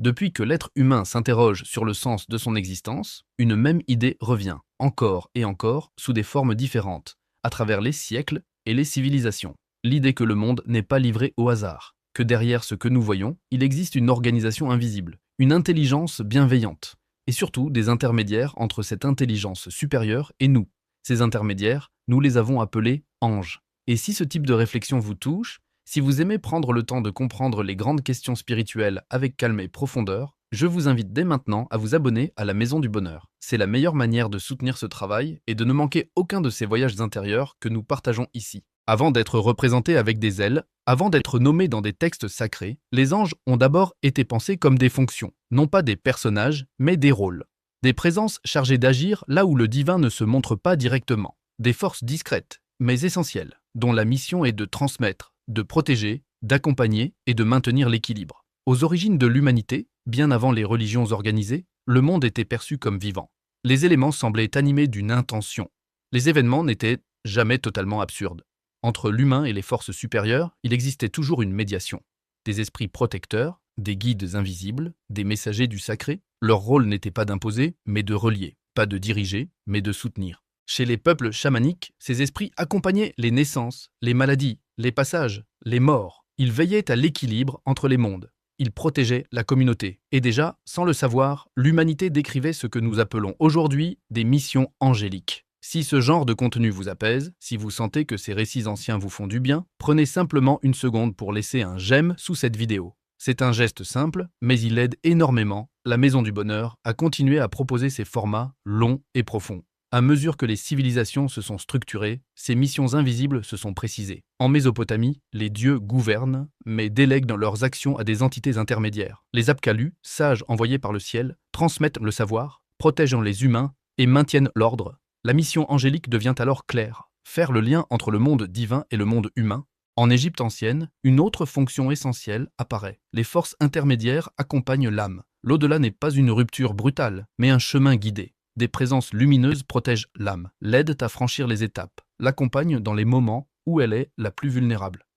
Depuis que l'être humain s'interroge sur le sens de son existence, une même idée revient, encore et encore, sous des formes différentes, à travers les siècles et les civilisations. L'idée que le monde n'est pas livré au hasard, que derrière ce que nous voyons, il existe une organisation invisible, une intelligence bienveillante, et surtout des intermédiaires entre cette intelligence supérieure et nous. Ces intermédiaires, nous les avons appelés anges. Et si ce type de réflexion vous touche, si vous aimez prendre le temps de comprendre les grandes questions spirituelles avec calme et profondeur, je vous invite dès maintenant à vous abonner à la Maison du Bonheur. C'est la meilleure manière de soutenir ce travail et de ne manquer aucun de ces voyages intérieurs que nous partageons ici. Avant d'être représentés avec des ailes, avant d'être nommés dans des textes sacrés, les anges ont d'abord été pensés comme des fonctions, non pas des personnages, mais des rôles. Des présences chargées d'agir là où le divin ne se montre pas directement. Des forces discrètes, mais essentielles, dont la mission est de transmettre, de protéger, d'accompagner et de maintenir l'équilibre. Aux origines de l'humanité, bien avant les religions organisées, le monde était perçu comme vivant. Les éléments semblaient animés d'une intention. Les événements n'étaient jamais totalement absurdes. Entre l'humain et les forces supérieures, il existait toujours une médiation. Des esprits protecteurs, des guides invisibles, des messagers du sacré. Leur rôle n'était pas d'imposer, mais de relier. Pas de diriger, mais de soutenir. Chez les peuples chamaniques, ces esprits accompagnaient les naissances, les maladies, les passages, les morts. Ils veillaient à l'équilibre entre les mondes. Ils protégeaient la communauté. Et déjà, sans le savoir, l'humanité décrivait ce que nous appelons aujourd'hui des missions angéliques. Si ce genre de contenu vous apaise, si vous sentez que ces récits anciens vous font du bien, prenez simplement une seconde pour laisser un j'aime sous cette vidéo. C'est un geste simple, mais il aide énormément la Maison du Bonheur à continuer à proposer ces formats longs et profonds. À mesure que les civilisations se sont structurées, ces missions invisibles se sont précisées. En Mésopotamie, les dieux gouvernent, mais délèguent dans leurs actions à des entités intermédiaires. Les Apkallu, sages envoyés par le ciel, transmettent le savoir, protègent les humains et maintiennent l'ordre. La mission angélique devient alors claire, faire le lien entre le monde divin et le monde humain. En Égypte ancienne, une autre fonction essentielle apparaît. Les forces intermédiaires accompagnent l'âme. L'au-delà n'est pas une rupture brutale, mais un chemin guidé. Des présences lumineuses protègent l'âme, l'aident à franchir les étapes, l'accompagnent dans les moments où elle est la plus vulnérable.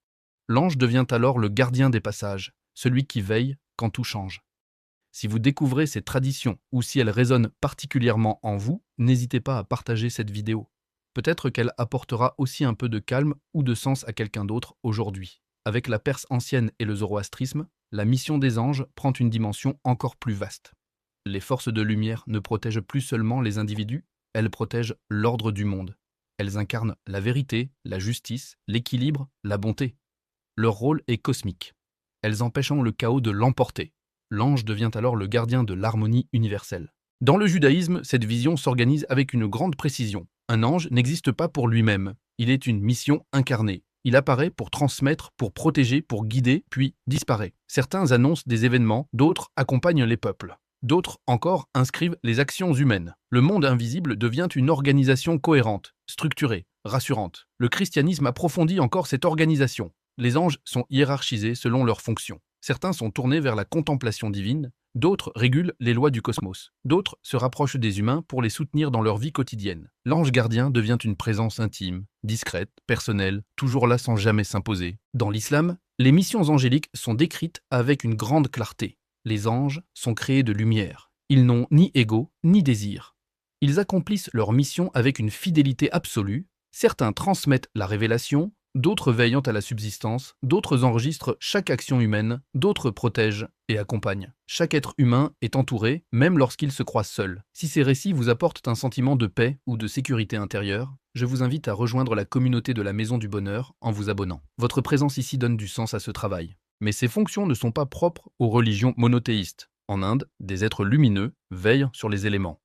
L'ange devient alors le gardien des passages, celui qui veille quand tout change. Si vous découvrez ces traditions ou si elles résonnent particulièrement en vous, n'hésitez pas à partager cette vidéo. Peut-être qu'elle apportera aussi un peu de calme ou de sens à quelqu'un d'autre aujourd'hui. Avec la Perse ancienne et le zoroastrisme, la mission des anges prend une dimension encore plus vaste. Les forces de lumière ne protègent plus seulement les individus, elles protègent l'ordre du monde. Elles incarnent la vérité, la justice, l'équilibre, la bonté. Leur rôle est cosmique. Elles empêchent le chaos de l'emporter. L'ange devient alors le gardien de l'harmonie universelle. Dans le judaïsme, cette vision s'organise avec une grande précision. Un ange n'existe pas pour lui-même. Il est une mission incarnée. Il apparaît pour transmettre, pour protéger, pour guider, puis disparaît. Certains annoncent des événements, d'autres accompagnent les peuples. D'autres encore inscrivent les actions humaines. Le monde invisible devient une organisation cohérente, structurée, rassurante. Le christianisme approfondit encore cette organisation. Les anges sont hiérarchisés selon leurs fonctions. Certains sont tournés vers la contemplation divine, d'autres régulent les lois du cosmos, d'autres se rapprochent des humains pour les soutenir dans leur vie quotidienne. L'ange gardien devient une présence intime, discrète, personnelle, toujours là sans jamais s'imposer. Dans l'islam, les missions angéliques sont décrites avec une grande clarté. Les anges sont créés de lumière. Ils n'ont ni ego, ni désir. Ils accomplissent leur mission avec une fidélité absolue. Certains transmettent la révélation, d'autres veillent à la subsistance, d'autres enregistrent chaque action humaine, d'autres protègent et accompagnent. Chaque être humain est entouré, même lorsqu'il se croit seul. Si ces récits vous apportent un sentiment de paix ou de sécurité intérieure, je vous invite à rejoindre la communauté de la Maison du Bonheur en vous abonnant. Votre présence ici donne du sens à ce travail. Mais ces fonctions ne sont pas propres aux religions monothéistes. En Inde, des êtres lumineux veillent sur les éléments.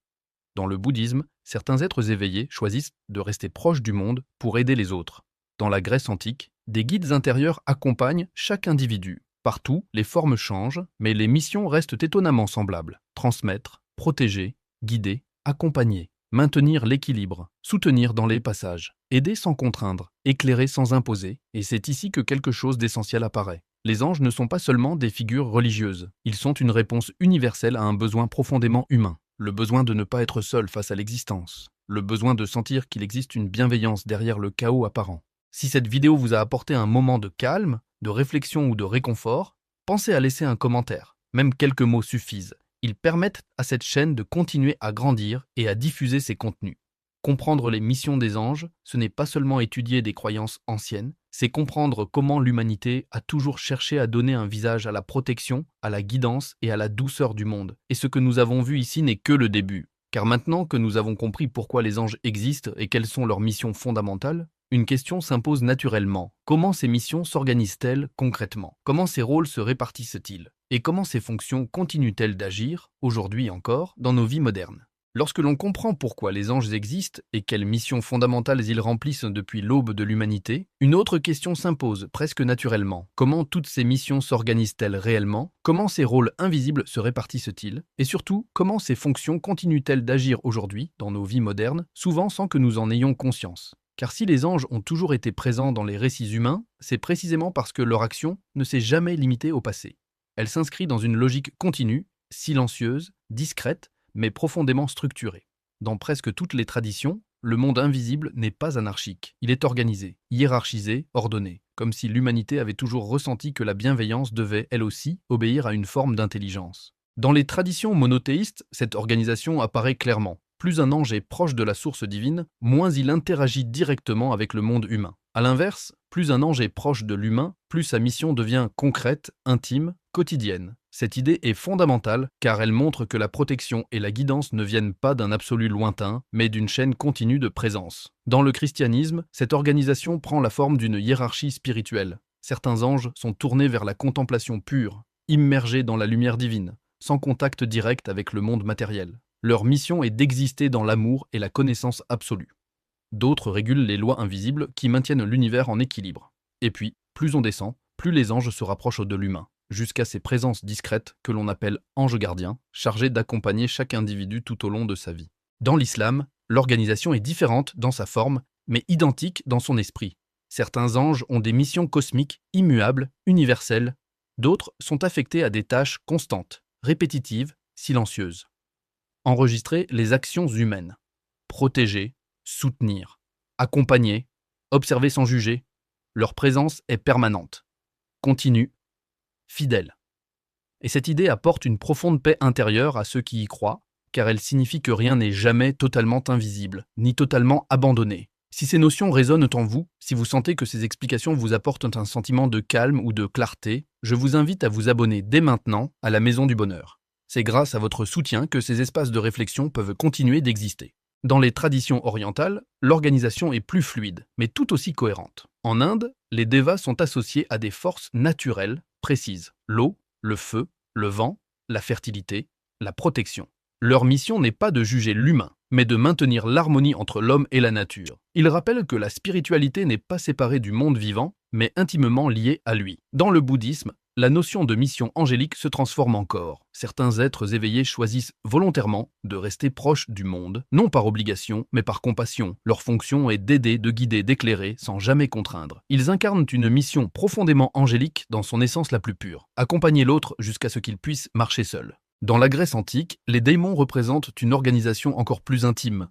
Dans le bouddhisme, certains êtres éveillés choisissent de rester proches du monde pour aider les autres. Dans la Grèce antique, des guides intérieurs accompagnent chaque individu. Partout, les formes changent, mais les missions restent étonnamment semblables. Transmettre, protéger, guider, accompagner, maintenir l'équilibre, soutenir dans les passages, aider sans contraindre, éclairer sans imposer, et c'est ici que quelque chose d'essentiel apparaît. Les anges ne sont pas seulement des figures religieuses, ils sont une réponse universelle à un besoin profondément humain, le besoin de ne pas être seul face à l'existence, le besoin de sentir qu'il existe une bienveillance derrière le chaos apparent. Si cette vidéo vous a apporté un moment de calme, de réflexion ou de réconfort, pensez à laisser un commentaire. Même quelques mots suffisent. Ils permettent à cette chaîne de continuer à grandir et à diffuser ses contenus. Comprendre les missions des anges, ce n'est pas seulement étudier des croyances anciennes, c'est comprendre comment l'humanité a toujours cherché à donner un visage à la protection, à la guidance et à la douceur du monde. Et ce que nous avons vu ici n'est que le début. Car maintenant que nous avons compris pourquoi les anges existent et quelles sont leurs missions fondamentales, une question s'impose naturellement. Comment ces missions s'organisent-elles concrètement? Comment ces rôles se répartissent-ils? Et comment ces fonctions continuent-elles d'agir, aujourd'hui encore, dans nos vies modernes? Lorsque l'on comprend pourquoi les anges existent et quelles missions fondamentales ils remplissent depuis l'aube de l'humanité, une autre question s'impose presque naturellement. Comment toutes ces missions s'organisent-elles réellement? Comment ces rôles invisibles se répartissent-ils? Et surtout, comment ces fonctions continuent-elles d'agir aujourd'hui, dans nos vies modernes, souvent sans que nous en ayons conscience? Car si les anges ont toujours été présents dans les récits humains, c'est précisément parce que leur action ne s'est jamais limitée au passé. Elle s'inscrit dans une logique continue, silencieuse, discrète, mais profondément structurée. Dans presque toutes les traditions, le monde invisible n'est pas anarchique. Il est organisé, hiérarchisé, ordonné, comme si l'humanité avait toujours ressenti que la bienveillance devait, elle aussi, obéir à une forme d'intelligence. Dans les traditions monothéistes, cette organisation apparaît clairement. Plus un ange est proche de la source divine, moins il interagit directement avec le monde humain. A l'inverse, plus un ange est proche de l'humain, plus sa mission devient concrète, intime, quotidienne. Cette idée est fondamentale car elle montre que la protection et la guidance ne viennent pas d'un absolu lointain, mais d'une chaîne continue de présence. Dans le christianisme, cette organisation prend la forme d'une hiérarchie spirituelle. Certains anges sont tournés vers la contemplation pure, immergés dans la lumière divine, sans contact direct avec le monde matériel. Leur mission est d'exister dans l'amour et la connaissance absolue. D'autres régulent les lois invisibles qui maintiennent l'univers en équilibre. Et puis, plus on descend, plus les anges se rapprochent de l'humain, jusqu'à ces présences discrètes que l'on appelle anges gardiens, chargés d'accompagner chaque individu tout au long de sa vie. Dans l'islam, l'organisation est différente dans sa forme, mais identique dans son esprit. Certains anges ont des missions cosmiques, immuables, universelles. D'autres sont affectés à des tâches constantes, répétitives, silencieuses. Enregistrer les actions humaines. Protéger, soutenir, accompagner, observer sans juger. Leur présence est permanente, continue, fidèle. Et cette idée apporte une profonde paix intérieure à ceux qui y croient, car elle signifie que rien n'est jamais totalement invisible, ni totalement abandonné. Si ces notions résonnent en vous, si vous sentez que ces explications vous apportent un sentiment de calme ou de clarté, je vous invite à vous abonner dès maintenant à la Maison du Bonheur. C'est grâce à votre soutien que ces espaces de réflexion peuvent continuer d'exister. Dans les traditions orientales, l'organisation est plus fluide, mais tout aussi cohérente. En Inde, les devas sont associés à des forces naturelles précises. L'eau, le feu, le vent, la fertilité, la protection. Leur mission n'est pas de juger l'humain, mais de maintenir l'harmonie entre l'homme et la nature. Ils rappellent que la spiritualité n'est pas séparée du monde vivant, mais intimement liée à lui. Dans le bouddhisme, la notion de mission angélique se transforme encore. Certains êtres éveillés choisissent volontairement de rester proches du monde, non par obligation, mais par compassion. Leur fonction est d'aider, de guider, d'éclairer, sans jamais contraindre. Ils incarnent une mission profondément angélique dans son essence la plus pure. Accompagner l'autre jusqu'à ce qu'il puisse marcher seul. Dans la Grèce antique, les démons représentent une organisation encore plus intime.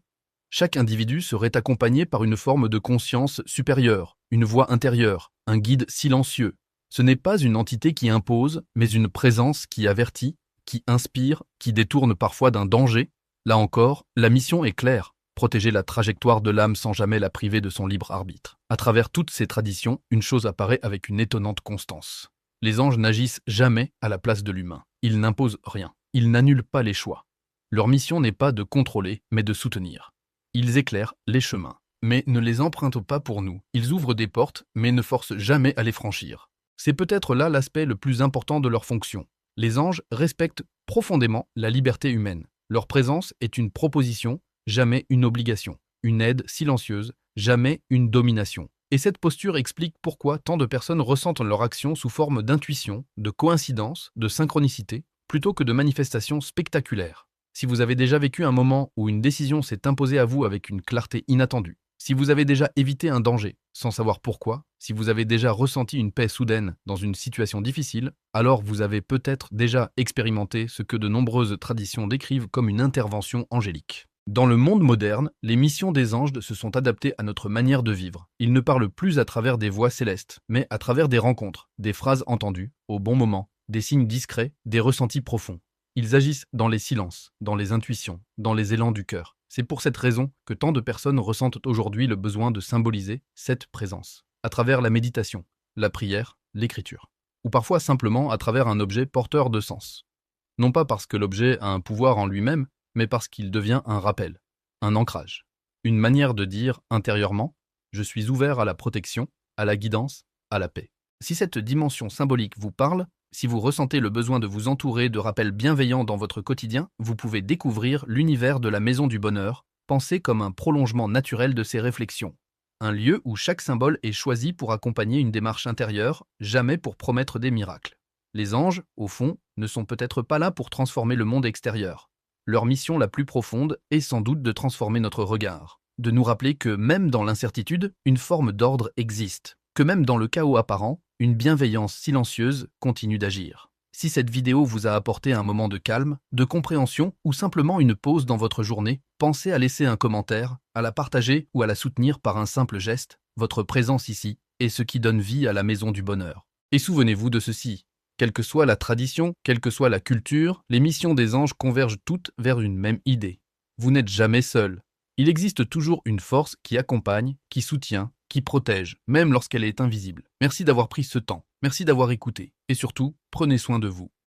Chaque individu serait accompagné par une forme de conscience supérieure, une voix intérieure, un guide silencieux. Ce n'est pas une entité qui impose, mais une présence qui avertit, qui inspire, qui détourne parfois d'un danger. Là encore, la mission est claire, protéger la trajectoire de l'âme sans jamais la priver de son libre arbitre. À travers toutes ces traditions, une chose apparaît avec une étonnante constance. Les anges n'agissent jamais à la place de l'humain. Ils n'imposent rien. Ils n'annulent pas les choix. Leur mission n'est pas de contrôler, mais de soutenir. Ils éclairent les chemins, mais ne les empruntent pas pour nous. Ils ouvrent des portes, mais ne forcent jamais à les franchir. C'est peut-être là l'aspect le plus important de leur fonction. Les anges respectent profondément la liberté humaine. Leur présence est une proposition, jamais une obligation. Une aide silencieuse, jamais une domination. Et cette posture explique pourquoi tant de personnes ressentent leur action sous forme d'intuition, de coïncidence, de synchronicité, plutôt que de manifestations spectaculaires. Si vous avez déjà vécu un moment où une décision s'est imposée à vous avec une clarté inattendue, si vous avez déjà évité un danger sans savoir pourquoi, si vous avez déjà ressenti une paix soudaine dans une situation difficile, alors vous avez peut-être déjà expérimenté ce que de nombreuses traditions décrivent comme une intervention angélique. Dans le monde moderne, les missions des anges se sont adaptées à notre manière de vivre. Ils ne parlent plus à travers des voix célestes, mais à travers des rencontres, des phrases entendues, au bon moment, des signes discrets, des ressentis profonds. Ils agissent dans les silences, dans les intuitions, dans les élans du cœur. C'est pour cette raison que tant de personnes ressentent aujourd'hui le besoin de symboliser cette présence, à travers la méditation, la prière, l'écriture, ou parfois simplement à travers un objet porteur de sens. Non pas parce que l'objet a un pouvoir en lui-même, mais parce qu'il devient un rappel, un ancrage, une manière de dire intérieurement « je suis ouvert à la protection, à la guidance, à la paix ». Si cette dimension symbolique vous parle, si vous ressentez le besoin de vous entourer de rappels bienveillants dans votre quotidien, vous pouvez découvrir l'univers de la Maison du Bonheur, pensé comme un prolongement naturel de ces réflexions. Un lieu où chaque symbole est choisi pour accompagner une démarche intérieure, jamais pour promettre des miracles. Les anges, au fond, ne sont peut-être pas là pour transformer le monde extérieur. Leur mission la plus profonde est sans doute de transformer notre regard, de nous rappeler que même dans l'incertitude, une forme d'ordre existe, que même dans le chaos apparent, une bienveillance silencieuse continue d'agir. Si cette vidéo vous a apporté un moment de calme, de compréhension ou simplement une pause dans votre journée, pensez à laisser un commentaire, à la partager ou à la soutenir par un simple geste. Votre présence ici est ce qui donne vie à la Maison du Bonheur. Et souvenez-vous de ceci. Quelle que soit la tradition, quelle que soit la culture, les missions des anges convergent toutes vers une même idée. Vous n'êtes jamais seul. Il existe toujours une force qui accompagne, qui soutient, qui protège, même lorsqu'elle est invisible. Merci d'avoir pris ce temps, merci d'avoir écouté, et surtout, prenez soin de vous.